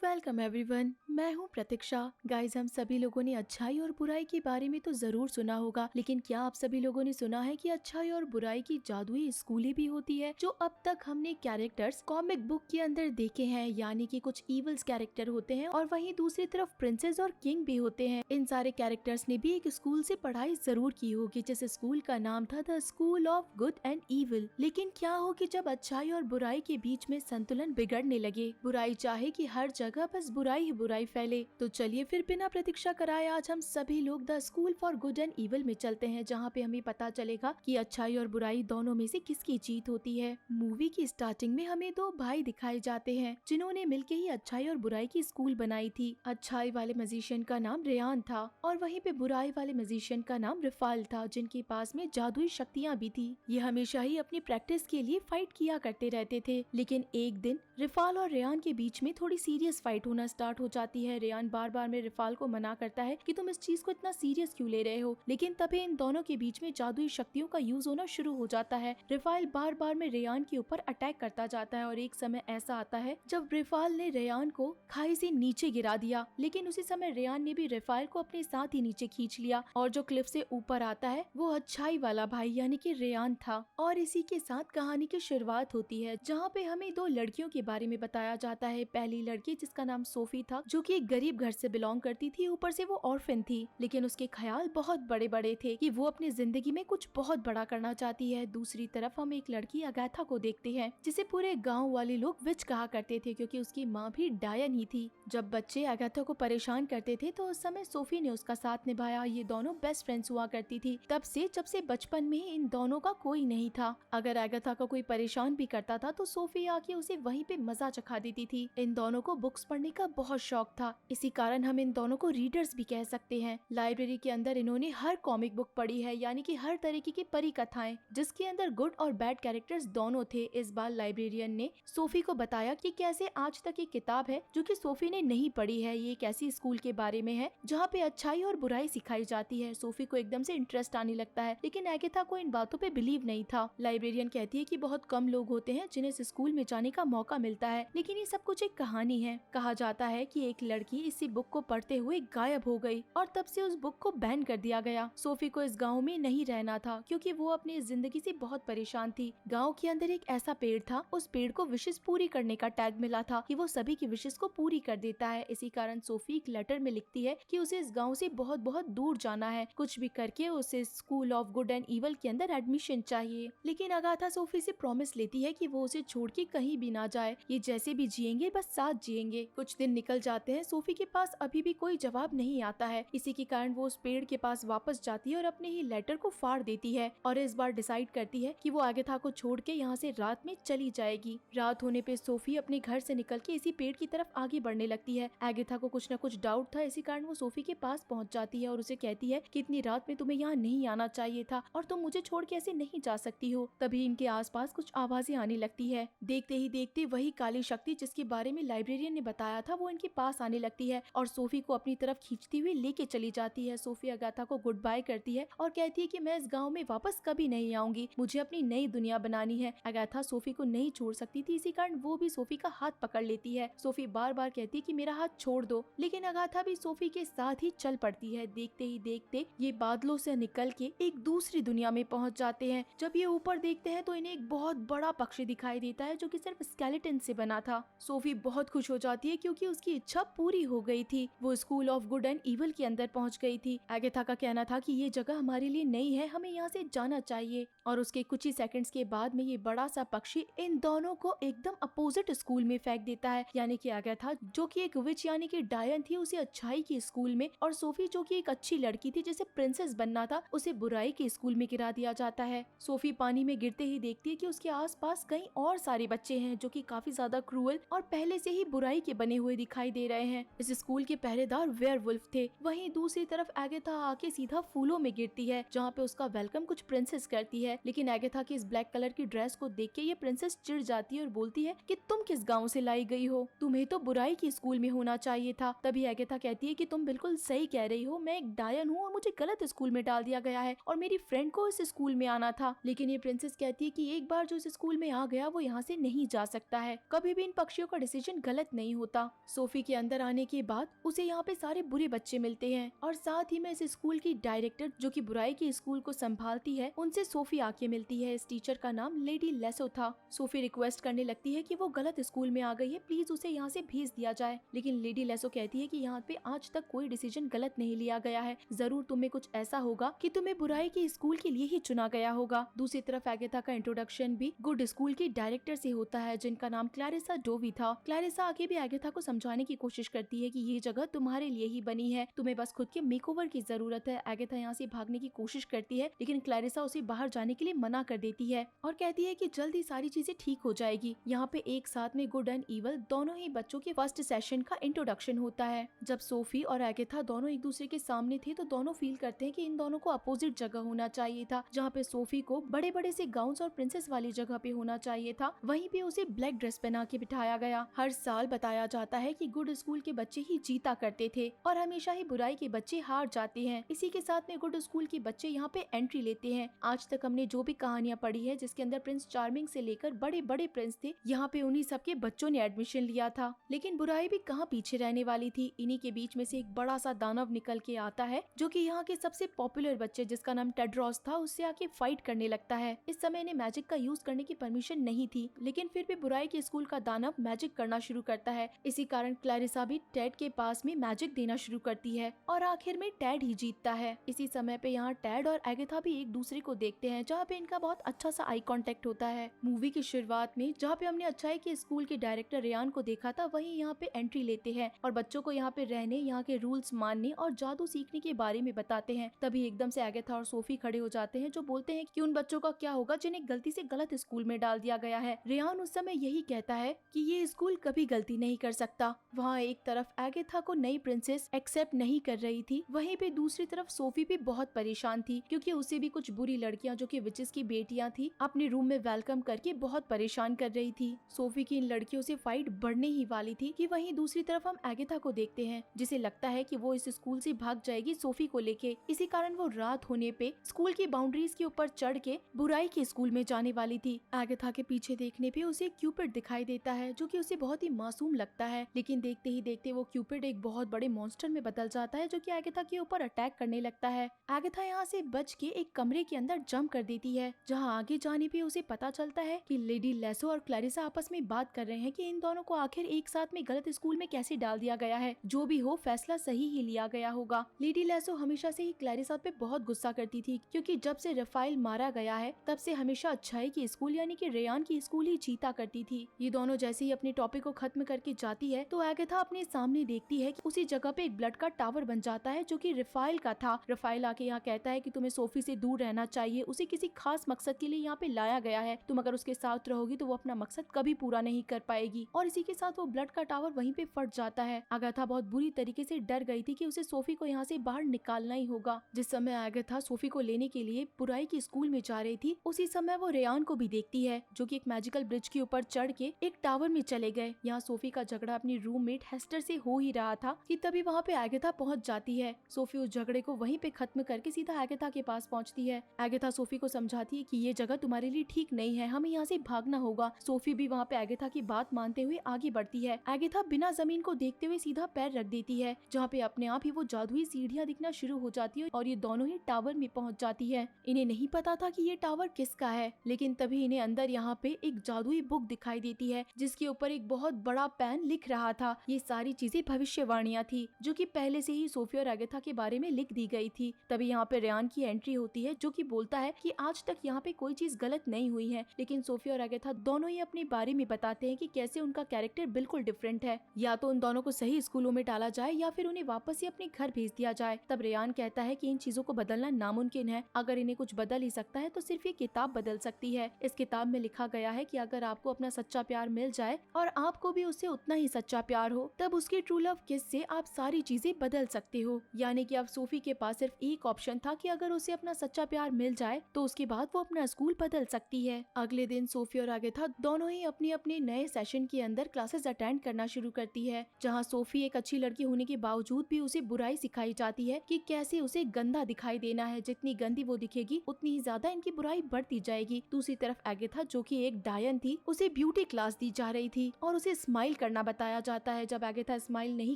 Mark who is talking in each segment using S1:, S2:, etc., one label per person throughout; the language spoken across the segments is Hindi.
S1: वेलकम एवरीवन, मैं हूं प्रतीक्षा। गाइज, हम सभी लोगों ने अच्छाई और बुराई के बारे में तो जरूर सुना होगा, लेकिन क्या आप सभी लोगों ने सुना है कि अच्छाई और बुराई की जादुई स्कूलें भी होती है जो अब तक हमने कैरेक्टर्स कॉमिक बुक के अंदर देखे हैं, यानी कि कुछ इवल्स कैरेक्टर होते हैं और वहीं दूसरी तरफ प्रिंसेस और किंग भी होते हैं। इन सारे कैरेक्टर्स ने भी एक स्कूल से पढ़ाई जरूर की होगी जिस स्कूल का नाम था the school of good and evil. लेकिन क्या हो कि जब अच्छाई और बुराई के बीच में संतुलन बिगड़ने लगे, बुराई चाहे कि हर जगह बस बुराई ही बुराई फैले, तो चलिए फिर बिना प्रतीक्षा कराए आज हम सभी लोग the school for good and evil में चलते हैं, जहाँ पे हमें पता चलेगा कि अच्छाई और बुराई दोनों में से किसकी जीत होती है। मूवी की स्टार्टिंग में हमें दो भाई दिखाए जाते हैं जिन्होंने मिलकर ही अच्छाई और बुराई की स्कूल बनाई थी। अच्छाई वाले मैजिशियन का नाम रेयान था और वहीं पे बुराई वाले मैजिशियन का नाम रिफाल था, जिनके पास में जादुई शक्तियाँ भी थी। ये हमेशा ही अपनी प्रैक्टिस के लिए फाइट किया करते रहते थे, लेकिन एक दिन रिफाल और रेयान के बीच में थोड़ी सीरियस फाइट होना स्टार्ट हो जाती है। रेयान बार बार में रिफाल को मना करता है कि तुम इस चीज को इतना सीरियस क्यों ले रहे हो, लेकिन तभी इन दोनों के बीच में जादुई शक्तियों का यूज होना शुरू हो जाता है। रिफाल बार बार में रेयान के ऊपर अटैक करता जाता है और एक समय ऐसा आता है जब रिफाल ने रेयान को खाई से नीचे गिरा दिया, लेकिन उसी समय रेयान ने भी रिफाल को अपने साथ ही नीचे खींच लिया और जो क्लिफ से ऊपर आता है वो अच्छाई वाला भाई यानी कि रेयान था। और इसी के साथ कहानी की शुरुआत होती है, जहाँ पे हमें दो लड़कियों के बारे में बताया जाता है। पहली लड़की जिसका नाम सोफी था, जो कि एक गरीब घर से बिलोंग करती थी, ऊपर से वो ऑर्फन थी, लेकिन उसके ख्याल बहुत बड़े बड़े थे कि वो अपनी जिंदगी में कुछ बहुत बड़ा करना चाहती है। दूसरी तरफ हम एक लड़की अगाथा को देखते हैं, जिसे पूरे गांव वाले लोग विच कहा करते थे क्योंकि उसकी माँ भी डायन ही थी। जब बच्चे अगाथा को परेशान करते थे तो उस समय सोफी ने उसका साथ निभाया। ये दोनों बेस्ट फ्रेंड्स हुआ करती थी तब से, जब से बचपन में इन दोनों का कोई नहीं था। अगर अगाथा को कोई परेशान भी करता था तो सोफी आके उसे वहीं पे मजा चखा देती थी। इन दोनों को बुक्स पढ़ने का बहुत शौक था, इसी कारण हम इन दोनों को रीडर्स भी कह सकते हैं। लाइब्रेरी के अंदर इन्होंने हर कॉमिक बुक पढ़ी है, यानी कि हर तरीके की परी कथाएं जिसके अंदर गुड और बैड कैरेक्टर्स दोनों थे। इस बार लाइब्रेरियन ने सोफी को बताया कि कैसे आज तक एक किताब है जो कि सोफी ने नहीं पढ़ी है। ये एक ऐसी स्कूल के बारे में है जहाँ पे अच्छाई और बुराई सिखाई जाती है। सोफी को एकदम से इंटरेस्ट आने लगता है, लेकिन अगाथा को इन बातों पे बिलीव नहीं था। लाइब्रेरियन कहती है कि बहुत कम लोग होते हैं जिन्हें इस स्कूल में जाने का मौका मिलता है, लेकिन ये सब कुछ एक कहानी है। कहा जाता है कि एक लड़की इसी बुक को पढ़ते हुए गायब हो गई और तब से उस बुक को बैन कर दिया गया। सोफी को इस गांव में नहीं रहना था क्योंकि वो अपनी जिंदगी से बहुत परेशान थी। गांव के अंदर एक ऐसा पेड़ था, उस पेड़ को विशेष पूरी करने का टैग मिला था कि वो सभी की विशेष को पूरी कर देता है। इसी कारण सोफी एक लेटर में लिखती है कि उसे इस गाँव से बहुत बहुत दूर जाना है, कुछ भी करके उसे school of good and evil के अंदर एडमिशन चाहिए। लेकिन अगाथा सोफी से प्रॉमिस लेती है कि वो उसे छोड़ के कहीं भी ना जाए, ये जैसे भी जिएंगे बस साथ जिएंगे। कुछ दिन निकल जाते हैं, सोफी के पास अभी भी कोई जवाब नहीं आता है। इसी के कारण वो उस पेड़ के पास वापस जाती है और अपने ही लेटर को फाड़ देती है और इस बार डिसाइड करती है कि वो अगाथा को छोड़ के यहाँ से रात में चली जाएगी। रात होने पे सोफी अपने घर से निकल के इसी पेड़ की तरफ आगे बढ़ने लगती है। अगाथा को कुछ न कुछ डाउट था, इसी कारण वो सोफी के पास पहुँच जाती है और उसे कहती है कि इतनी रात में तुम्हें यहाँ नहीं आना चाहिए था और तुम मुझे छोड़ के ऐसे नहीं जा सकती हो। तभी इनके आसपास कुछ आवाजें आने लगती है। देखते ही देखते वही काली शक्ति जिसके बारे में लाइब्रेरियन ने बताया था वो इनके पास आने लगती है और सोफी को अपनी तरफ खींचती हुई लेके चली जाती है। सोफी अगाथा को गुड बाय करती है और कहती है कि मैं इस गांव में वापस कभी नहीं आऊंगी, मुझे अपनी नई दुनिया बनानी है। अगाथा सोफी को नहीं छोड़ सकती थी, इसी कारण वो भी सोफी का हाथ पकड़ लेती है। सोफी बार बार कहती है कि मेरा हाथ छोड़ दो, लेकिन अगाथा भी सोफी के साथ ही चल पड़ती है। देखते ही देखते ये बादलों से निकल के एक दूसरी दुनिया में पहुंच जाते हैं। जब ये ऊपर देखते हैं तो इन्हें एक बहुत बड़ा पक्षी दिखाई देता है जो कि सिर्फ स्केलेटन से बना था। सोफी बहुत खुश हो जाती है क्योंकि उसकी इच्छा पूरी हो गई थी, वो school of good and evil के अंदर पहुंच गई थी। अगाथा का कहना था कि ये जगह हमारे लिए नई है, हमें यहाँ से जाना चाहिए। और उसके कुछ ही सेकंड्स के बाद में ये बड़ा सा पक्षी इन दोनों को एकदम अपोजिट स्कूल में फेंक देता है, यानी कि अगाथा जो कि एक विच यानी कि डायन थी उसे अच्छाई की स्कूल में, और सोफी जो कि एक अच्छी लड़की थी जिसे प्रिंसेस बनना था उसे बुराई के स्कूल में गिरा दिया जाता है। सोफी पानी में गिरते ही देखती है कि उसके आसपास कई और सारे बच्चे हैं जो कि काफी ज्यादा क्रूअल और पहले से ही बुराई के बने हुए दिखाई दे रहे हैं। इस स्कूल के पहरेदार वेयरवुल्फ थे। वहीं दूसरी तरफ अगाथा आके सीधा फूलों में गिरती है जहाँ पे उसका वेलकम कुछ प्रिंसेस करती है, लेकिन अगाथा की इस ब्लैक कलर की ड्रेस को देख के ये प्रिंसेस चिढ़ जाती है और बोलती है कि तुम किस गाँव से लाई गई हो, तुम्हें तो बुराई की स्कूल में होना चाहिए था। तभी अगाथा कहती है कि तुम बिल्कुल सही कह रही हो, मैं एक डायन हूँ और मुझे गलत स्कूल में डाल दिया गया है और मेरी फ्रेंड को इस स्कूल में आना था। लेकिन ये प्रिंसेस कहती है कि एक बार जो इस स्कूल में आ गया वो यहाँ से नहीं जा सकता है, कभी भी इन पक्षियों का डिसीजन गलत नहीं नहीं होता। सोफी के अंदर आने के बाद उसे यहाँ पे सारे बुरे बच्चे मिलते हैं और साथ ही में इस स्कूल की डायरेक्टर जो कि बुराई के स्कूल को संभालती है उनसे सोफी आके मिलती है। इस टीचर का नाम लेडी लेसो था। सोफी रिक्वेस्ट करने लगती है कि वो गलत स्कूल में आ गई है, प्लीज उसे यहाँ से भेज दिया जाए। लेकिन लेडी लेसो कहती है कि यहाँ पे आज तक कोई डिसीजन गलत नहीं लिया गया है, जरूर तुम्हें कुछ ऐसा होगा कि तुम्हें बुराई के स्कूल के लिए ही चुना गया होगा। दूसरी तरफ एगेथा का इंट्रोडक्शन भी गुड स्कूल की डायरेक्टर से होता है जिनका नाम क्लैरिसा डोवी था। क्लैरिसा आके भी एगेथा को समझाने की कोशिश करती है कि ये जगह तुम्हारे लिए ही बनी है, तुम्हें बस खुद के मेकओवर की जरूरत है। एगेथा यहाँ से भागने की कोशिश करती है लेकिन क्लैरिसा उसे बाहर जाने के लिए मना कर देती है और कहती है कि जल्दी सारी चीजें ठीक हो जाएगी। यहाँ पे एक साथ में गुड एंड इवल दोनों ही बच्चों के फर्स्ट सेशन का इंट्रोडक्शन होता है। जब सोफी और एगेथा दोनों एक दूसरे के सामने थे तो दोनों फील करते हैं कि इन दोनों को अपोजिट जगह होना चाहिए था। जहाँ पे सोफी को बड़े बड़े से गाउन्स और प्रिंसेस वाली जगह पे होना चाहिए था, वहीं पे उसे ब्लैक ड्रेस पहना के बिठाया गया। हर साल बताया जाता है कि गुड स्कूल के बच्चे ही जीता करते थे और हमेशा ही बुराई के बच्चे हार जाते हैं। इसी के साथ में गुड स्कूल के बच्चे यहाँ पे एंट्री लेते हैं। आज तक हमने जो भी कहानियाँ पढ़ी है जिसके अंदर प्रिंस चार्मिंग से लेकर बड़े बड़े प्रिंस थे, यहाँ पे उन्हीं सबके बच्चों ने एडमिशन लिया था। लेकिन बुराई भी कहाँ पीछे रहने वाली थी। इन्हीं के बीच में से एक बड़ा सा दानव निकल के आता है जो कि यहाँ के सबसे पॉपुलर बच्चे जिसका नाम टेड्रॉस था उससे आके फाइट करने लगता है। इस समय इन्हें मैजिक का यूज करने की परमिशन नहीं थी लेकिन फिर भी बुराई के स्कूल का दानव मैजिक करना शुरू करता है। इसी कारण क्लैरिसा भी टेड के पास में मैजिक देना शुरू करती है और आखिर में टेड ही जीतता है। इसी समय पे यहाँ टेड और एगेथा भी एक दूसरे को देखते हैं जहाँ पे इनका बहुत अच्छा सा आई कांटेक्ट होता है। मूवी की शुरुआत में जहाँ पे हमने अच्छाई के स्कूल के डायरेक्टर रेयान को देखा था वहीं यहाँ पे एंट्री लेते हैं और बच्चों को यहाँ पे रहने, यहाँ के रूल्स मानने और जादू सीखने के बारे में बताते हैं। तभी एकदम से एगेथा और सोफी खड़े हो जाते हैं जो बोलते हैं कि उन बच्चों का क्या होगा जिन्हें गलती से गलत स्कूल में डाल दिया गया है। रेयान उस समय यही कहता है कि ये स्कूल कभी गलती नहीं कर सकता। वहाँ एक तरफ एगेथा को नई प्रिंसेस एक्सेप्ट नहीं कर रही थी, वहीं पे दूसरी तरफ सोफी भी बहुत परेशान थी क्योंकि उसे भी कुछ बुरी लड़कियां जो कि विचेस की बेटियां थी अपने रूम में वेलकम करके बहुत परेशान कर रही थी। सोफी की इन लड़कियों से फाइट बढ़ने ही वाली थी कि वहीं दूसरी तरफ हम एगेथा को देखते हैं जिसे लगता है कि वो इस स्कूल से भाग जाएगी सोफी को लेके। इसी कारण वो रात होने पे स्कूल की बाउंड्रीज के ऊपर चढ़ के बुराई के स्कूल में जाने वाली थी। एगेथा के पीछे देखने पे उसे क्यूपिड दिखाई देता है जो कि उसे बहुत ही मासूम लगता है, लेकिन देखते ही देखते वो क्यूपिड एक बहुत बड़े मॉन्स्टर में बदल जाता है जो कि एगेथा के ऊपर अटैक करने लगता है। एगेथा यहाँ से बच के एक कमरे के अंदर जंप कर देती है जहाँ आगे जाने पे उसे पता चलता है कि लेडी लेसो और क्लैरिसा आपस में बात कर रहे हैं कि इन दोनों को आखिर एक साथ में गलत स्कूल में कैसे डाल दिया गया है। जो भी हो फैसला सही ही लिया गया होगा। लेडी लेसो हमेशा से ही क्लैरिसा पे बहुत गुस्सा करती थी क्योंकि जब से रफाइल मारा गया है तब से हमेशा अच्छाई की स्कूल यानी कि रेयान की स्कूल ही जीता करती थी। ये दोनों जैसे ही अपने टॉपिक को खत्म करके जाती है तो एगेथा अपने सामने देखती है कि उसी जगह पे एक ब्लड का टावर बन जाता है जो कि रफाइल का था। रफाइल आके यहाँ कहता है कि तुम्हें सोफी से दूर रहना चाहिए, उसे किसी खास मकसद के लिए यहाँ पे लाया गया है, तुम अगर उसके साथ रहोगी तो वो अपना मकसद कभी पूरा नहीं कर पाएगी। और इसी के साथ वो ब्लड का टावर वहीं पे फट जाता है। एगेथा बहुत बुरी तरीके से डर गई थी कि उसे सोफी को यहाँ से बाहर निकालना ही होगा। जिस समय एगेथा सोफी को लेने के लिए बुराई की स्कूल में जा रही थी उसी समय वो रेयान को भी देखती है जो कि एक मैजिकल ब्रिज के ऊपर चढ़ के एक टावर में चले गए। यहाँ सोफी का झगड़ा अपनी रूममेट हेस्टर से हो ही रहा था कि तभी वहाँ पे एगेथा पहुँच जाती है। सोफी उस झगड़े को वहीं पे खत्म करके सीधा एगेथा के पास पहुँचती है। एगेथा सोफी को समझाती है कि ये जगह तुम्हारे लिए ठीक नहीं है, हमें यहाँ से भागना होगा। सोफी भी वहाँ पे एगेथा की बात मानते हुए आगे बढ़ती है। एगेथा बिना जमीन को देखते हुए सीधा पैर रख देती है जहाँ पे अपने आप ही वो जादुई सीढ़ियाँ दिखना शुरू हो जाती है और ये दोनों ही टावर में पहुँच जाती है। इन्हें नहीं पता था कि ये टावर किसका है, लेकिन तभी इन्हें अंदर यहाँ पे एक जादुई बुक दिखाई देती है जिसके ऊपर एक बहुत बड़ा पेन लिख रहा था। ये सारी चीजें भविष्यवाणियां थी जो कि पहले से ही सोफी और एगेथा के बारे में लिख दी गई थी। तभी यहाँ पे रेयान की एंट्री होती है जो कि बोलता है कि आज तक यहाँ पे कोई चीज गलत नहीं हुई है, लेकिन सोफी और एगेथा दोनों ही अपने बारे में बताते हैं कि कैसे उनका कैरेक्टर बिल्कुल डिफरेंट है। या तो उन दोनों को सही स्कूलों में डाला जाए या फिर उन्हें वापस ही अपने घर भेज दिया जाए। तब रेयान कहता है कि इन चीजों को बदलना नामुमकिन है, अगर इन्हें कुछ बदल ही सकता है तो सिर्फ ये किताब बदल सकती है। इस किताब में लिखा गया है कि अगर आपको अपना सच्चा प्यार मिल जाए और आपको भी उससे उतना ही सच्चा प्यार हो तब उसके ट्रू लव किस से आप सारी चीजें बदल सकते हो। यानी कि अब सोफी के पास सिर्फ एक ऑप्शन था कि अगर उसे अपना सच्चा प्यार मिल जाए तो उसके बाद वो अपना स्कूल बदल सकती है। अगले दिन सोफी और एगेथा दोनों ही अपने अपने नए सेशन के अंदर क्लासेस अटेंड करना शुरू करती है, जहाँ सोफी एक अच्छी लड़की होने के बावजूद भी उसे बुराई सिखाई जाती है कि कैसे उसे गंदा दिखाई देना है, जितनी गंदी वो दिखेगी उतनी ही ज्यादा इनकी बुराई बढ़ती जाएगी। दूसरी तरफ एगेथा जो कि एक डायन थी उसे ब्यूटी क्लास दी जा रही थी और उसे स्माइल करना बताया जाता है। जब एगाथा स्माइल नहीं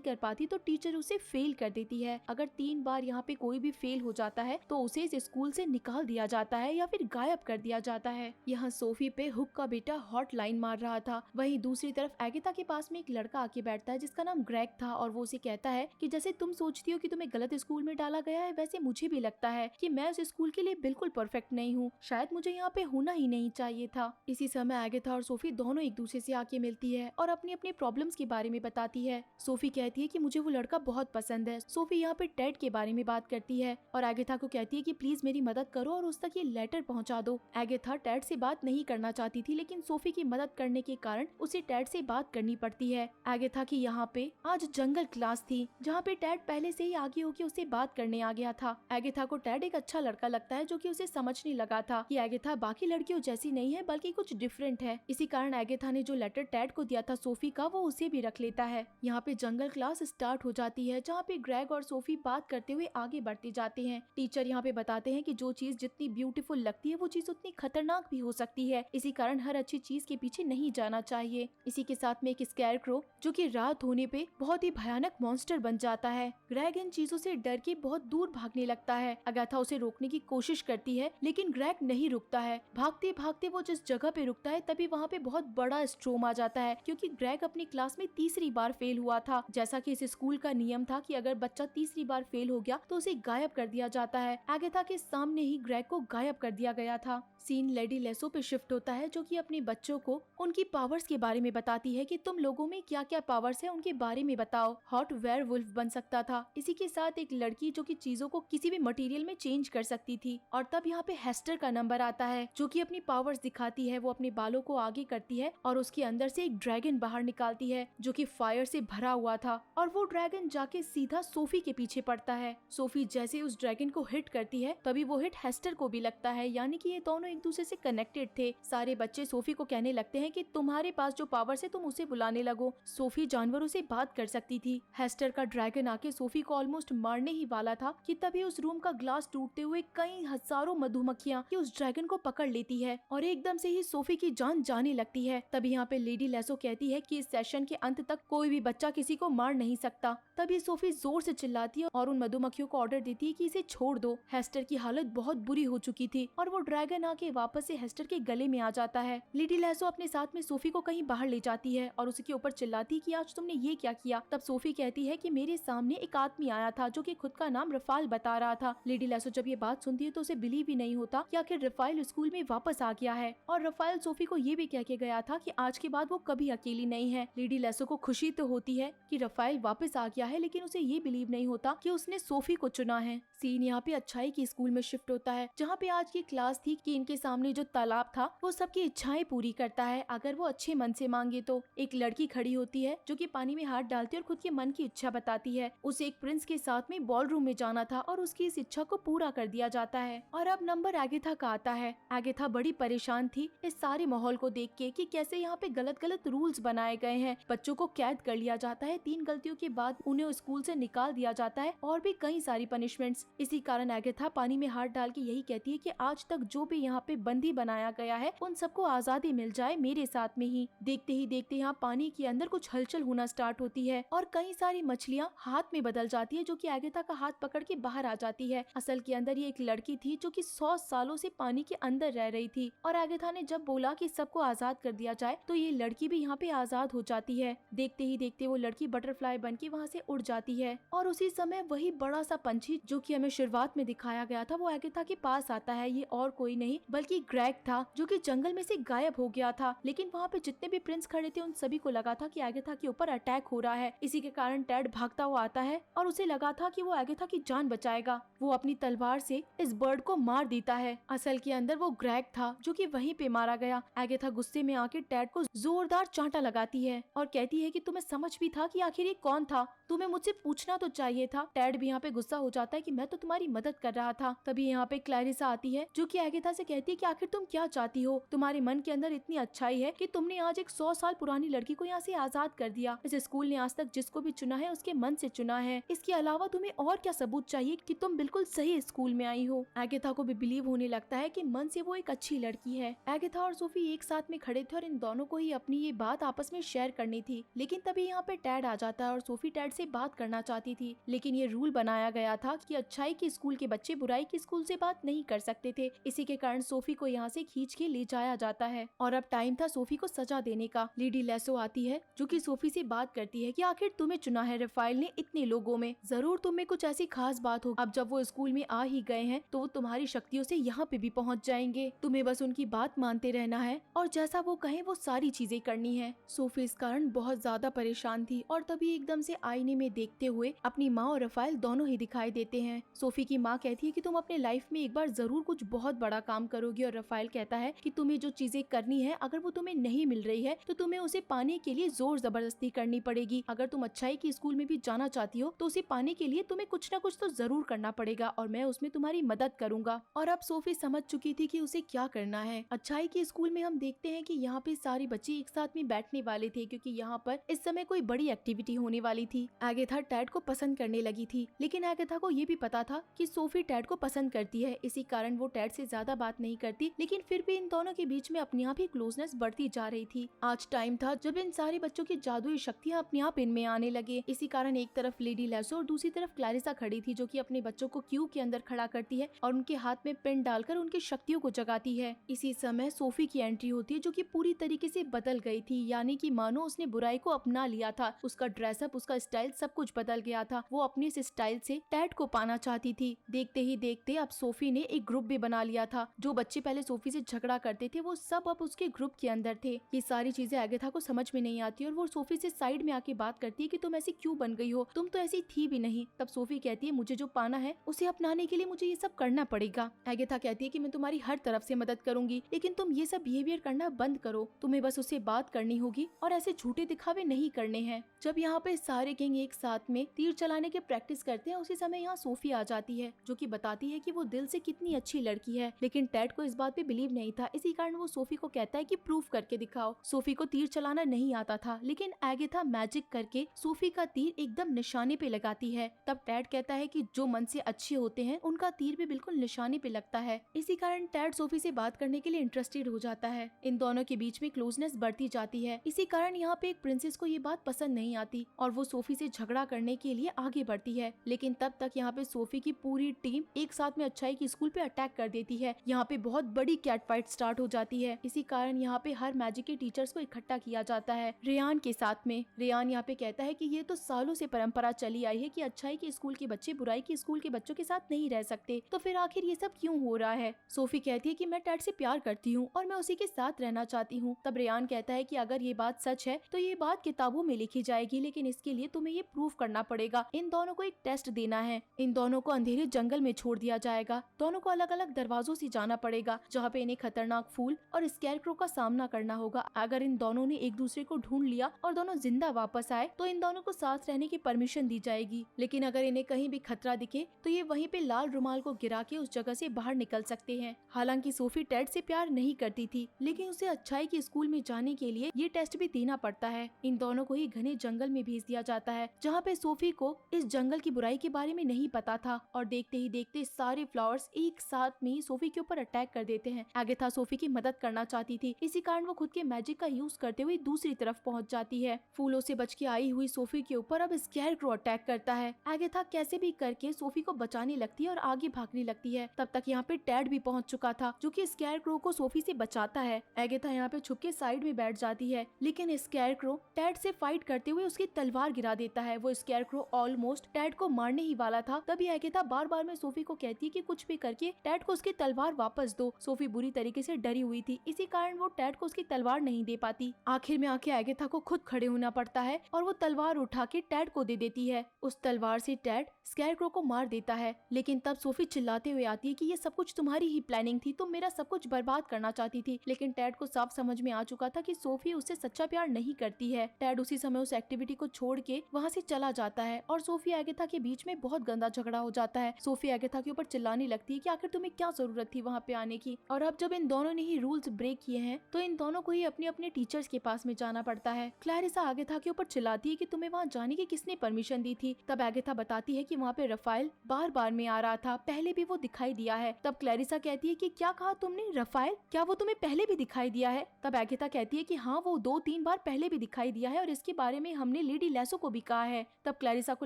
S1: कर पाती तो टीचर उसे फेल कर देती है। अगर 3 बार यहाँ पे कोई भी फेल हो जाता है तो उसे इस स्कूल से निकाल दिया जाता है या फिर गायब कर दिया जाता है। यहाँ सोफी पे हुक का बेटा हॉटलाइन मार रहा था। वहीं दूसरी तरफ एगाथा के पास में एक लड़का आके बैठता है जिसका नाम ग्रेग था और वो उसे कहता है कि जैसे तुम सोचती हो कि तुम्हें गलत स्कूल में डाला गया है, वैसे मुझे भी लगता है कि मैं उस स्कूल के लिए बिल्कुल परफेक्ट नहीं हूँ। शायद मुझे यहाँ पे होना ही नहीं चाहिए था। इसी समय एगाथा और सोफी दोनों एक दूसरे से आके मिलती है और अपनी अपनी प्रॉब्लम्स के बारे में बताती है। सोफी कहती है कि मुझे वो लड़का बहुत पसंद है। सोफी यहाँ पे टेड के बारे में बात करती है और एगाथा को कहती है कि प्लीज मेरी मदद करो और उस तक ये लेटर पहुँचा दो। एगाथा टेड से बात नहीं करना चाहती थी, लेकिन सोफी की मदद करने के कारण उसे टेड से बात करनी पड़ती है। एगाथा की यहाँ पे आज जंगल क्लास थी जहाँ पे टेड पहले से ही आगे होके उसे बात करने आ गया था। एगाथा को टेड एक अच्छा लड़का लगता है जो कि उसे समझने लगा था कि एगाथा बाकी लड़कियों जैसी नहीं है बल्कि कुछ डिफरेंट है। इसी कारण एगाथा ने जो लेटर टेड को दिया था सोफी का, वो उसे भी रख लेता है। यहाँ पे जंगल क्लास स्टार्ट हो जाती है जहाँ पे ग्रेग और सोफी बात करते हुए आगे बढ़ते जाते हैं। टीचर यहाँ पे बताते हैं कि जो चीज जितनी ब्यूटीफुल लगती है वो चीज उतनी खतरनाक भी हो सकती है, इसी कारण हर अच्छी चीज के पीछे नहीं जाना चाहिए। इसी के साथ में एक स्कैरक्रो जो कि रात होने पे बहुत ही भयानक मॉन्स्टर बन जाता है। ग्रेग इन चीजों से डर के बहुत दूर भागने लगता है। एगाथा उसे रोकने की कोशिश करती है लेकिन ग्रेग नहीं रुकता है। भागते भागते वो जिस जगह पे रुकता है तभी वहाँ पे बहुत बड़ा स्ट्रोम आ जाता है, क्योंकि ग्रेग अपनी क्लास में तीसरी बार फेल हुआ था। जैसा कि इस स्कूल का नियम था कि अगर बच्चा तीसरी बार फेल हो गया तो उसे गायब कर दिया जाता है। एगाथा के सामने ही ग्रेग को गायब कर दिया गया था। सीन लेडी लेसो पे शिफ्ट होता है जो कि अपने बच्चों को उनकी पावर्स के बारे में बताती है कि तुम लोगों में क्या क्या पावर्स है उनके बारे में बताओ। हॉट वेयरवुल्फ बन सकता था। इसी के साथ एक लड़की जो कि चीजों को किसी भी मटेरियल में चेंज कर सकती थी। और तब यहाँ पे हेस्टर का नंबर आता है जो कि अपनी पावर्स दिखाती है। वो अपने बालों को आगे करती है और उसके अंदर से एक ड्रैगन बाहर निकालती है जो कि फायर से भरा हुआ था और वो ड्रैगन जाके सीधा सोफी के पीछे पड़ता है। सोफी जैसे उस ड्रैगन को हिट करती है तभी वो हिट हेस्टर को भी लगता है, यानी कि ये दोनों एक दूसरे से कनेक्टेड थे। सारे बच्चे सोफी को कहने लगते हैं कि तुम्हारे पास जो पावर्स है तुम उसे बुलाने लगो। सोफी जानवरों से बात कर सकती थी। हेस्टर का ड्रैगन आके सोफी को ऑलमोस्ट मारने ही वाला था कि तभी उस रूम का ग्लास टूटते हुए कई हजारों मधुमक्खियां उस ड्रैगन को पकड़ लेती है और एकदम से ही सोफी की जान जाने लगती है। तभी यहाँ पे लेडी लेसो कहती है कि इस सेशन के अंत तक कोई भी बच्चा किसी को मार नहीं सकता। तभी सोफी जोर से चिल्लाती है और उन मधुमक्खियों को ऑर्डर देती है कि इसे छोड़ दो। हेस्टर की हालत बहुत बुरी हो चुकी थी और वो ड्रैगन आके वापस से हेस्टर के गले में आ जाता है। लेडी लेसो अपने साथ में सोफी को कहीं बाहर ले जाती है और उसके ऊपर चिल्लाती कि आज तुमने ये क्या किया। तब सोफी कहती है कि मेरे सामने एक आदमी आया था जो कि खुद का नाम रफाल बता रहा था। लेडी लेसो जब ये बात सुनती है तो उसे बिलीव ही नहीं होता कि आखिर रफाल स्कूल में वापस आ गया है और रफाल सोफी को ये भी कह के गया था कि आज के बाद वो कभी अकेली नहीं है। लेडी लेसो को खुशी तो होती है कि रफाल वापस आ गया है, लेकिन उसे ये बिलीव नहीं होता कि उसने सोफी को चुना है। सीन यहाँ पे अच्छाई की स्कूल में शिफ्ट होता है जहाँ पे आज की क्लास थी कि इनके सामने जो तालाब था वो सबकी इच्छाएं पूरी करता है अगर वो अच्छे मन से मांगे तो। एक लड़की खड़ी होती है जो कि पानी में हाथ डालती है और खुद के मन की इच्छा बताती है। उसे एक प्रिंस के साथ में बॉल रूम में जाना था और उसकी इस इच्छा को पूरा कर दिया जाता है। और अब नंबर एगाथा का आता है। एगाथा बड़ी परेशान थी इस सारे माहौल को देख के कि कैसे यहाँ पे गलत गलत रूल्स बनाए गए हैं। बच्चों को कैद कर लिया जाता है, 3 गलतियों के बाद उन्हें स्कूल से निकाल दिया जाता है और भी कई सारी पनिशमेंट्स। इसी कारण एगाथा पानी में हाथ डाल के यही कहती है कि आज तक जो भी यहाँ पे बंदी बनाया गया है उन सबको आजादी मिल जाए मेरे साथ में ही। देखते ही देखते यहाँ पानी के अंदर कुछ हलचल होना स्टार्ट होती है और कई सारी मछलियाँ हाथ में बदल जाती है जो कि एगाथा का हाथ पकड़ के बाहर आ जाती है। असल के अंदर ये एक लड़की थी जो कि 100 सालों से पानी के अंदर रह रही थी और एगाथा ने जब बोला कि सबको आजाद कर दिया जाए तो ये लड़की भी यहाँ पे आजाद हो जाती है। देखते ही देखते वो लड़की बटरफ्लाई बन के वहाँ से उड़ जाती है और उसी समय वही बड़ा सा पंछी जो कि हमें शुरुआत में दिखाया गया था वो एगाथा के पास आता है। ये और कोई नहीं बल्कि ग्रेग था जो कि जंगल में से गायब हो गया था, लेकिन वहाँ पे जितने भी प्रिंस खड़े थे उन सभी को लगा था कि एगाथा के ऊपर अटैक हो रहा है। इसी के कारण टेड भागता हुआ आता है और उसे लगा था कि वो एगाथा की जान बचाएगा। वो अपनी तलवार से इस बर्ड को मार देता है। असल के अंदर वो ग्रेग था जो कि वहीं पे मारा गया। एगाथा गुस्से में आके टेड को जोरदार चांटा लगाती है और कहती है कि तुम्हें समझ भी था कि आखिर ये कौन था, तुम्हें मुझसे पूछना तो चाहिए था। टेड भी यहाँ पे गुस्सा हो जाता है कि मैं तो तुम्हारी मदद कर रहा था। तभी यहाँ पे क्लैरिसा आती है जो कि एगाथा से कहती है कि आखिर तुम क्या चाहती हो, तुम्हारे मन के अंदर इतनी अच्छाई है कि तुमने आज एक 100 साल पुरानी लड़की को यहाँ से आजाद कर दिया। इस स्कूल ने आज तक जिसको भी चुना है उसके मन से चुना है। इसके अलावा तुम्हें और क्या सबूत चाहिए कि तुम बिल्कुल सही स्कूल में आई हो। एगाथा को भी बिलीव होने लगता है कि मन से वो एक अच्छी लड़की है। एगाथा और सोफी एक साथ में खड़े थे और इन दोनों को ही अपनी ये बात आपस में शेयर करनी थी। लेकिन तभी यहाँ पे टैड आ जाता है और सोफी टैड से बात करना चाहती थी, लेकिन ये रूल बनाया गया था कि अच्छाई के स्कूल के बच्चे बुराई के स्कूल से बात नहीं कर सकते थे। इसी के कारण सोफी को यहाँ से खींच के ले जाया जाता है और अब टाइम था सोफी को सजा देने का। लेडी लेसो आती है जो कि सोफी से बात करती है कि आखिर तुम्हें चुना है रफाइल ने इतने लोगों में, जरूर तुम्हें कुछ ऐसी खास बात हो। अब जब वो स्कूल में आ ही गए हैं तो वो तुम्हारी शक्तियों से यहाँ पे भी पहुँच जाएंगे, तुम्हें बस उनकी बात मानते रहना है और जैसा वो कहें वो सारी चीजें करनी है। सोफी इस कारण बहुत ज्यादा परेशान थी और तभी एकदम से आईने में देखते हुए अपनी माँ और रफाइल दोनों ही दिखाई देते हैं। सोफी की माँ कहती है कि तुम अपने लाइफ में एक बार जरूर कुछ बहुत बड़ा काम करोगी और रफाइल कहता है कि तुम्हें जो चीजें करनी है अगर वो तुम्हें नहीं मिल रही है तो तुम्हें उसे पाने के लिए जोर जबरदस्ती करनी पड़ेगी। अगर तुम अच्छाई के स्कूल में भी जाना चाहती हो तो उसे पाने के लिए तुम्हें कुछ ना कुछ तो जरूर करना पड़ेगा और मैं उसमें तुम्हारी मदद करूंगा। और अब सोफी समझ चुकी थी कि उसे क्या करना है। अच्छाई के स्कूल में हम देखते हैं कि यहाँ पे सारे बच्चे एक साथ में बैठने वाले थे क्योंकि यहाँ पर इस समय कोई बड़ी एक्टिविटी होने वाली थी। एगाथा टैड को पसंद करने लगी थी, लेकिन एगाथा को ये भी पता था कि सोफी टैड को पसंद करती है, इसी कारण वो टैड से ज्यादा बात नहीं करती, लेकिन फिर भी इन दोनों के बीच में अपने आप ही क्लोजनेस बढ़ती जा रही थी। आज टाइम था जब इन सारे बच्चों की जादुई शक्तियाँ अपने आप इनमें आने लगे। इसी कारण एक तरफ लेडी लेसो और दूसरी तरफ क्लैरिसा खड़ी थी जो कि अपने बच्चों को क्यू के अंदर खड़ा करती है और उनके हाथ में पेन डालकर उनकी शक्तियों को जगाती है। इसी समय सोफी की एंट्री होती है जो कि पूरी तरीके से बदल गई थी, यानी कि मानो उसने बुराई को अपना लिया था। उसका ड्रेसअप, उसका स्टाइल सब कुछ बदल गया था। वो अपने इस स्टाइल से टैड को पाना चाहती थी। देखते ही देखते अब सोफी ने एक ग्रुप भी बना लिया था। जो बच्चे पहले सोफी से झगड़ा करते थे वो सब अब उसके ग्रुप के अंदर थे। ये सारी चीजें एगाथा को समझ में नहीं आती और वो सोफी से साइड में आके बात करती है कि तुम ऐसी क्यों बन गई हो, तुम तो ऐसी थी भी नहीं। तब सोफी कहती है मुझे जो पाना है उसे अपनाने के लिए मुझे ये सब करना पड़ेगा। एगाथा कहती है कि मैं तुम्हारी हर तरफ से मदद करूंगी, लेकिन तुम ये सब बिहेवियर करना बंद करो, तुम्हें बस उससे बात करनी होगी और ऐसे झूठे दिखावे नहीं करने हैं। जब यहाँ पे सारे किंग एक साथ में तीर चलाने के प्रैक्टिस करते हैं उसी समय यहाँ सोफी आ जाती है जो कि बताती है कि वो दिल से कितनी अच्छी लड़की है, लेकिन टैड को इस बात पे बिलीव नहीं था। इसी कारण वो सोफी को कहता है कि प्रूफ करके दिखाओ। सोफी को तीर चलाना नहीं आता था, लेकिन एगाथा मैजिक करके सोफी का तीर एकदम निशाने पे लगाती है। तब टैड कहता है कि जो मन से अच्छे होते हैं उनका तीर भी बिल्कुल निशाने पे लगता है। इसी कारण टैड सोफी से बात करने के लिए इंटरेस्टेड हो जाता है। इन दोनों के बीच में क्लोजनेस बढ़ती जाती है। इसी कारण यहाँ पे एक प्रिंसेस को ये बात पसंद नहीं आती और वो सोफी से झगड़ा करने के लिए आगे बढ़ती है, लेकिन तब तक यहाँ पे सोफी की पूरी टीम एक साथ में अच्छाई की स्कूल पे अटैक कर देती है। यहाँ पे बहुत बड़ी कैट फाइट स्टार्ट हो जाती है। इसी कारण यहाँ पे हर मैजिक के टीचर्स को इकट्ठा किया जाता है रेयान के साथ में। रेयान यहाँ पे कहता है कि ये तो सालों से परंपरा चली आई है कि अच्छाई के स्कूल के बच्चे बुराई के स्कूल के बच्चों के साथ नहीं रह सकते, तो फिर आखिर ये सब क्यों हो रहा है। सोफी कहती है कि मैं टैड से प्यार करती हूँ और मैं उसी के साथ रहना चाहती हूँ। तब रेयान कहता है कि अगर ये बात सच है तो ये बात किताबों में लिखी जाएगी, लेकिन इसके लिए तुम्हें ये प्रूफ करना पड़ेगा। इन दोनों को एक टेस्ट देना है। इन दोनों को अंधेरे जंगल में छोड़ दिया जाएगा। दोनों को अलग अलग दरवाजों से जाना पड़ेगा जहाँ पे इन्हें खतरनाक फूल और स्कैरक्रो का सामना करना होगा। अगर इन दोनों ने एक दूसरे को ढूंढ लिया और दोनों जिंदा वापस आए तो इन दोनों को साथ रहने की परमिशन दी जाएगी, लेकिन अगर इन्हें कहीं भी खतरा दिखे तो ये वहीं पे लाल रुमाल को गिरा के उस जगह से बाहर निकल सकते हैं। हालांकि सोफी टैड से प्यार नहीं करती थी, लेकिन उसे अच्छाई के स्कूल में जाने के लिए ये टेस्ट भी देना पड़ता है। इन दोनों को ही घने जंगल में भेज दिया जाता है जहाँ पे सोफी को इस जंगल की बुराई के बारे में नहीं पता था और देखते ही देखते सारे फ्लावर्स एक साथ में सोफी के ऊपर अटैक कर देते हैं। एगाथा सोफी की मदद करना चाहती थी, इसी कारण वो खुद के मैजिक का यूज करते हुए दूसरी तरफ पहुंच जाती है। फूलों से बच के आई हुई सोफी के ऊपर अब स्कैरक्रो अटैक करता है। एगाथा कैसे भी करके सोफी को बचाने लगती है और आगे भागने लगती है। तब तक यहाँ पे टैड भी पहुंच चुका था जो कि स्कैरक्रो को सोफी से बचाता है। एगाथा यहाँ पे छुप के साइड में बैठ जाती है, लेकिन स्कैरक्रो टैड से फाइट करते हुए उसकी तलवार गिरा देता है। वो स्कैरक्रो ऑलमोस्ट टैड को मारने ही वाला था। तभी एगाथा बार बार में सोफी को कहती है कि कुछ भी करके टैड को उसकी तलवार वापस दो। सोफी बुरी तरीके से डरी हुई थी, इसी कारण वो टैड को उसकी तलवार नहीं दे पाती। आखिर में आके एगाथा को खुद खड़े होना पड़ता है और वो तलवार उठा के टैड को दे देती है। उस तलवार से टैड स्कैरक्रो को मार देता है, लेकिन तब सोफी चिल्लाते हुए आती है कि ये सब कुछ तुम्हारी ही प्लानिंग थी, तुम मेरा सब कुछ बर्बाद करना चाहती थी। लेकिन टैड को साफ समझ में आ चुका था कि सोफी उससे सच्चा प्यार नहीं करती है। टैड उसी समय उस एक्टिविटी को छोड़ के वहाँ से चला जाता है और सोफी एगाथा के बीच में बहुत गंदा झगड़ा हो जाता है। सोफी एगाथा के ऊपर चिल्लाने लगती है कि आखिर तुम्हें क्या जरूरत थी वहाँ पे आने की, और अब जब इन दोनों ने ही रूल्स ब्रेक किए हैं तो इन दोनों को ही अपने अपने टीचर्स के पास में जाना पड़ता है। क्लैरिसा एगाथा के ऊपर चिल्लाती है कि तुम्हें वहाँ जाने की किसने परमिशन दी थी। तब एगाथा बताती है कि कि वहाँ पे रफाइल बार बार में आ रहा था, पहले भी वो दिखाई दिया है। तब क्लैरिसा कहती है कि क्या कहा तुमने, रफाइल, क्या वो तुम्हें पहले भी दिखाई दिया है? तब एगाथा कहती है कि हाँ, वो 2-3 बार पहले भी दिखाई दिया है और इसके बारे में हमने लेडी लेसो को भी कहा है। तब क्लैरिसा को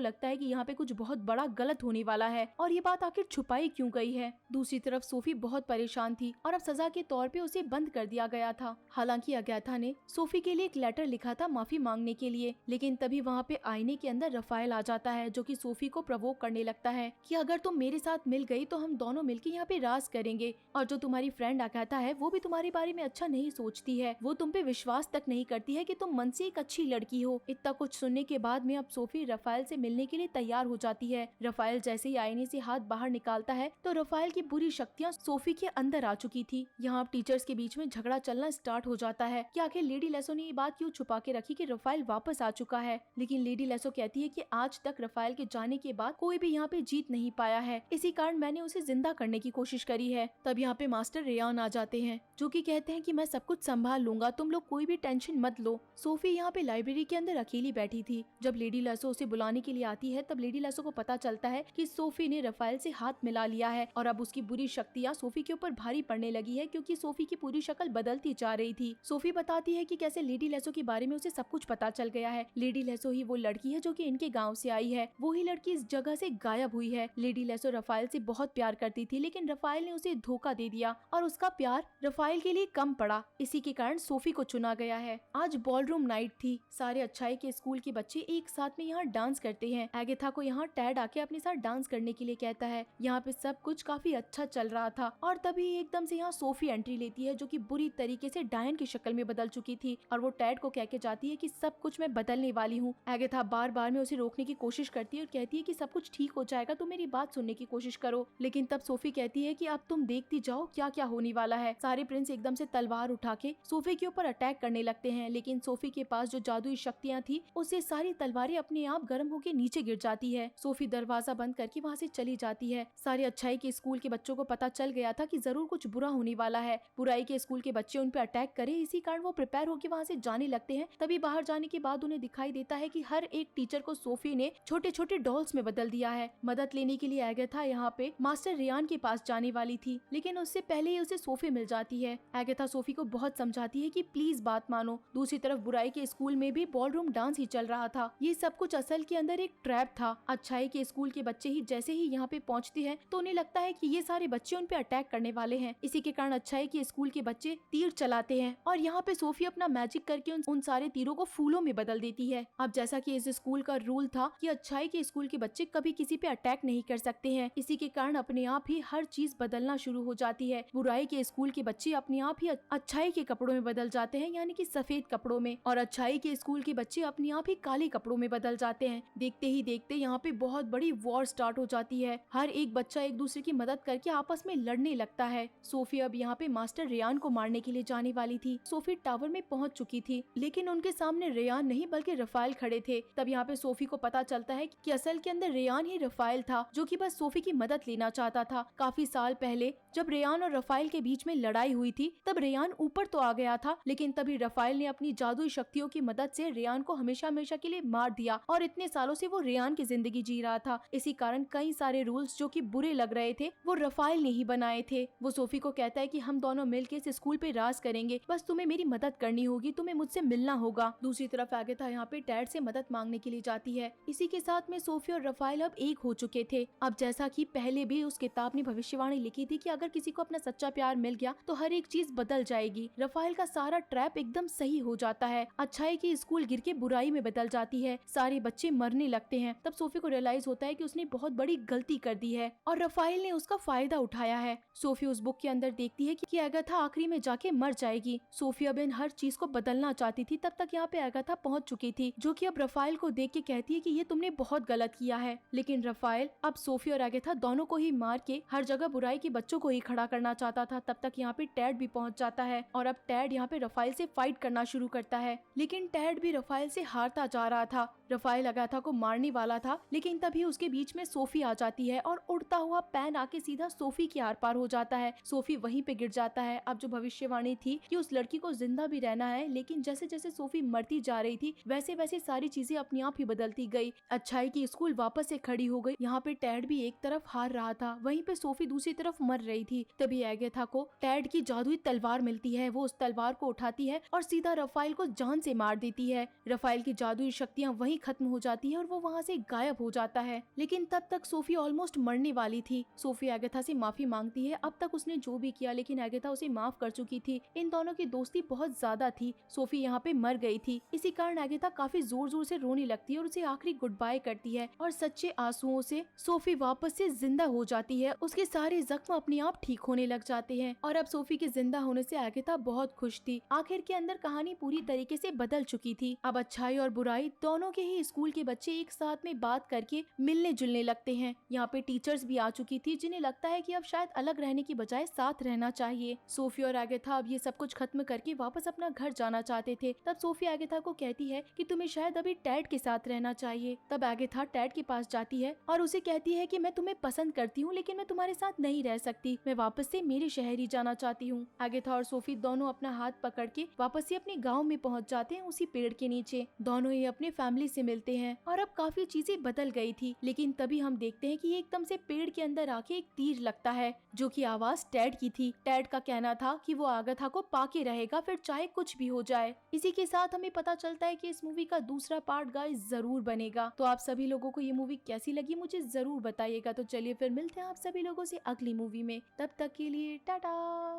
S1: लगता है कि यहाँ पे कुछ बहुत बड़ा गलत होने वाला है और ये बात आखिर छुपाई क्यों गई है। दूसरी तरफ सोफी बहुत परेशान थी और अब सजा के तौर पे उसे बंद कर दिया गया था। हालांकि एगाथा ने सोफी के लिए एक लेटर लिखा था माफी मांगने के लिए, लेकिन तभी वहाँ पे आईने के अंदर रफाइल आ जाता है जो कि सोफी को प्रवोक करने लगता है कि अगर तुम मेरे साथ मिल गई तो हम दोनों मिलकर यहाँ पे राज करेंगे, और जो तुम्हारी फ्रेंड एगाथा है वो भी तुम्हारे बारे में अच्छा नहीं सोचती है, वो तुम पे विश्वास तक नहीं करती है कि तुम मन से एक अच्छी लड़की हो। इतना कुछ सुनने के बाद में अब सोफी रफाइल से मिलने के लिए तैयार हो जाती है। रफाइल जैसे ही आईने से हाथ बाहर निकालता है तो रफाइल की बुरी शक्तियाँ सोफी के अंदर आ चुकी थी। यहाँ टीचर्स के बीच में झगड़ा चलना स्टार्ट हो जाता है कि आखिर लेडी लेसो ने ये बात क्यों छुपा के रखी कि रफाइल वापस आ चुका है। लेकिन लेडी लेसो कहती है कि आज तक रफाइल के जाने के बाद कोई भी यहाँ पे जीत नहीं पाया है, इसी कारण मैंने उसे जिंदा करने की कोशिश करी है। तब यहाँ पे मास्टर रेयान आ जाते हैं जो कि कहते हैं कि मैं सब कुछ संभाल लूंगा, तुम लोग कोई भी टेंशन मत लो। सोफी यहाँ पे लाइब्रेरी के अंदर अकेली बैठी थी। जब लेडी लेसो उसे बुलाने के लिए आती है तब लेडी लेसो को पता चलता है कि सोफी ने रफाइल से हाथ मिला लिया है और अब उसकी बुरी शक्तियाँ सोफी के ऊपर भारी पड़ने लगी है क्योंकि सोफी की पूरी शक्ल बदलती जा रही थी। सोफी बताती है कि कैसे लेडी लेसो के बारे में उसे सब कुछ पता चल गया है। लेडी लेसो ही वो लड़की है जो कि इनके गांव से आई है, वो ही लड़की इस जगह से गायब हुई है। लेडी लेसो रफाइल से बहुत प्यार करती थी लेकिन रफाइल ने उसे धोखा दे दिया और उसका प्यार रफाइल के लिए कम पड़ा, इसी के कारण सोफी को चुना गया है। आज बॉलरूम नाइट थी, सारे अच्छाई के स्कूल के बच्चे एक साथ में यहाँ डांस करते हैं। एगाथा को यहाँ टैड आके अपने साथ डांस करने के लिए कहता है। यहाँ पे सब कुछ काफी अच्छा चल रहा था और तभी एकदम से यहाँ सोफी एंट्री लेती है जो कि बुरी तरीके से डायन की शक्ल में बदल चुकी थी और वो टैड को कह के जाती है कि सब कुछ मैं बदलने वाली हूँ। एगाथा बार बार में उसे रोकने की कोशिश करती है और कहती है कि सब कुछ ठीक हो जाएगा, तुम मेरी बात सुनने की कोशिश करो। लेकिन तब सोफी कहती है कि अब तुम देखती जाओ क्या क्या होने वाला है। सारे प्रिंस एकदम से तलवार उठा के सोफी के ऊपर अटैक करने लगते हैं, लेकिन सोफी के पास जो जादुई शक्तियाँ थी उससे सारी तलवारें अपने आप गर्म होकर नीचे गिर जाती है। सोफी दरवाजा बंद करके वहाँ से चली जाती है। सारे अच्छाई के स्कूल के बच्चों को पता चल गया था कि जरूर कुछ बुरा होने वाला है, बुराई के स्कूल के बच्चे उन पे अटैक करे, इसी कारण वो प्रिपेयर होकर वहाँ से जाने लगते हैं। तभी बाहर जाने के बाद उन्हें दिखाई देता है कि हर एक टीचर को सोफी ने छोटे छोटे डॉल्स में बदल दिया है। मदद लेने के लिए एगाथा यहाँ पे मास्टर रेयान के पास जाने वाली थी, लेकिन उससे पहले ही उसे सोफी मिल जाती है। एगाथा सोफी को बहुत समझाती है कि प्लीज बात मानो। दूसरी तरफ बुराई के स्कूल में भी बॉलरूम डांस ही चल रहा था। ये सब कुछ असल के अंदर एक ट्रैप था। अच्छाई के स्कूल के बच्चे ही जैसे ही यहाँ पे पहुँचते हैं तो उन्हें लगता है कि ये सारे बच्चे उन पे अटैक करने वाले हैं। इसी के कारण अच्छाई के स्कूल के बच्चे तीर चलाते हैं और यहाँ पे सोफी अपना मैजिक करके उन सारे तीरों को फूलों में बदल देती है। अब जैसा कि इस स्कूल का रूल था कि अच्छाई के स्कूल के बच्चे कभी किसी पे अटैक नहीं कर सकते हैं, इसी के कारण अपने आप ही हर चीज बदलना शुरू हो जाती है। बुराई के स्कूल के बच्चे अपने आप ही अच्छाई के कपड़ों में बदल जाते हैं, यानी कि सफेद कपड़ों में, और अच्छाई के स्कूल के बच्चे अपने आप ही काले कपड़ों में बदल जाते हैं। देखते ही देखते यहाँ पे बहुत बड़ी वॉर स्टार्ट हो जाती है। हर एक बच्चा एक दूसरे की मदद करके आपस में लड़ने लगता है। सोफी अब यहाँ पे मास्टर रेयान को मारने के लिए जाने वाली थी। सोफी टावर में पहुँच चुकी थी, लेकिन उनके सामने रेयान नहीं बल्कि रफाइल खड़े थे। तब यहाँ पे सोफी को पता चलता है कि असल के अंदर रेयान ही रफाइल था जो कि बस सोफी की मदद लेना चाहता था। काफी साल पहले जब रेयान और रफाइल के बीच में लड़ाई हुई थी तब रेयान ऊपर तो आ गया था, लेकिन तभी रफाइल ने अपनी जादुई शक्तियों की मदद से रेयान को हमेशा हमेशा के लिए मार दिया और इतने सालों से वो रेयान की जिंदगी जी रहा था। इसी कारण कई सारे रूल्स जो कि बुरे लग रहे थे वो रफाइल ने ही बनाए थे। वो सोफी को कहता है कि हम दोनों मिलकर इस स्कूल पे राज करेंगे, बस तुम्हें मेरी मदद करनी होगी, तुम्हें मुझसे मिलना होगा। दूसरी तरफ एगाथा यहाँ पे टैड से मदद मांगने के लिए जाती है। इसी के साथ में सोफी और रफाइल अब एक हो चुके थे। अब जैसा कि पहले भी उस किताब ने भविष्यवाणी लिखी थी कि अगर किसी को अपना सच्चा प्यार मिल गया तो हर एक चीज बदल जाएगी। रफाइल का सारा ट्रैप एकदम सही हो जाता है। अच्छाई की स्कूल गिर के बुराई में बदल जाती है, सारे बच्चे मरने लगते हैं। तब सोफी को रियलाइज होता है कि उसने बहुत बड़ी गलती कर दी है और रफाइल ने उसका फायदा उठाया है। सोफी उस बुक के अंदर देखती है कि एगाथा आखिरी में जाके मर जाएगी। सोफी अब इन हर चीज को बदलना चाहती थी। तब तक यहाँ पे एगाथा पहुंच चुकी थी जो कि अब रफाइल को देख के कहती है कि ये तुमने बहुत गलत किया है। लेकिन रफाइल अब सोफी और एगाथा दोनों को ही मार के हर जगह बुराई के बच्चों को ही खड़ा करना चाहता था। तब तक यहाँ पे टैड भी पहुंच जाता है और अब टैड यहाँ पे रफाइल से फाइट करना शुरू करता है, लेकिन टैड भी रफाइल से हारता जा रहा था। रफाइल अगाथा को मारने वाला था, लेकिन तभी उसके बीच में सोफी आ जाती है और उड़ता हुआ पेन आके सीधा सोफी के आर पार हो जाता है। सोफी वहीं पे गिर जाता है। अब जो भविष्यवाणी थी कि उस लड़की को जिंदा भी रहना है, लेकिन जैसे जैसे सोफी मरती जा रही थी वैसे वैसे सारी चीजें अपने आप ही बदलती गई। अच्छाई की स्कूल वापस से खड़ी हो गई। यहाँ पे टैड भी एक तरफ हार रहा था, वहीं पे सोफी दूसरी तरफ मर रही थी। तभी एगाथा को टैड की जादुई तलवार मिलती है। वो उस तलवार को उठाती है और सीधा रफाइल को जान से मार देती है। रफाइल की जादुई शक्तियाँ वहीं खत्म हो जाती है और वो वहाँ से गायब हो जाता है। लेकिन तब तक सोफी ऑलमोस्ट मरने वाली थी। सोफी एगाथा से माफी मांगती है। अब तक उसने जो भी किया, लेकिन एगाथा उसे माफ कर चुकी थी। इन दोनों की दोस्ती बहुत ज्यादा थी। सोफी यहाँ पे मर गई थी, इसी कारण एगाथा काफी जोर जोर से रोने लगती है और उसे आखिरी गुड बाय करती है और सच्चे आंसुओं से सोफी वापस से जिंदा हो जाती है। उसके सारे जख्म अपने आप ठीक होने लग जाते हैं और अब सोफी के जिंदा होने से एगाथा बहुत खुश थी। आखिर के अंदर कहानी पूरी तरीके से बदल चुकी थी। अब अच्छाई और बुराई दोनों के ही स्कूल के बच्चे एक साथ में बात करके मिलने जुलने लगते हैं। यहाँ पे टीचर्स भी आ चुकी थी, जिन्हें लगता है कि अब शायद अलग रहने की बजाय साथ रहना चाहिए। सोफी और एगाथा अब ये सब कुछ खत्म करके वापस अपना घर जाना चाहते थे। तब सोफी एगाथा को कहती है कि तुम्हें शायद अभी टैड के साथ रहना चाहिए। तब एगाथा टैड के पास जाती है और उसे कहती है कि मैं तुम्हें पसंद करती हूँ, लेकिन मैं तुम्हारे साथ नहीं रह सकती। मैं वापस से मेरे शहर ही जाना चाहती हूँ। एगाथा और सोफी दोनों अपना हाथ पकड़ के वापस से अपने गाँव में पहुँच जाते हैं, उसी पेड़ के नीचे। दोनों ही अपने फैमिली से मिलते हैं और अब काफी चीजें बदल गई थी। लेकिन तभी हम देखते हैं कि एकदम से पेड़ के अंदर आके एक तीर लगता है, जो कि आवाज टैड की थी। टैड का कहना था कि वो एगाथा को पाके रहेगा, फिर चाहे कुछ भी हो जाए। इसी के साथ हमें पता चलता है कि इस मूवी का दूसरा पार्ट गाइस जरूर बनेगा। तो आप सभी लोगों को ये मूवी कैसी लगी मुझे जरूर बताइएगा। तो चलिए फिर मिलते हैं आप सभी लोगों से अगली मूवी में। तब तक के लिए टाटा।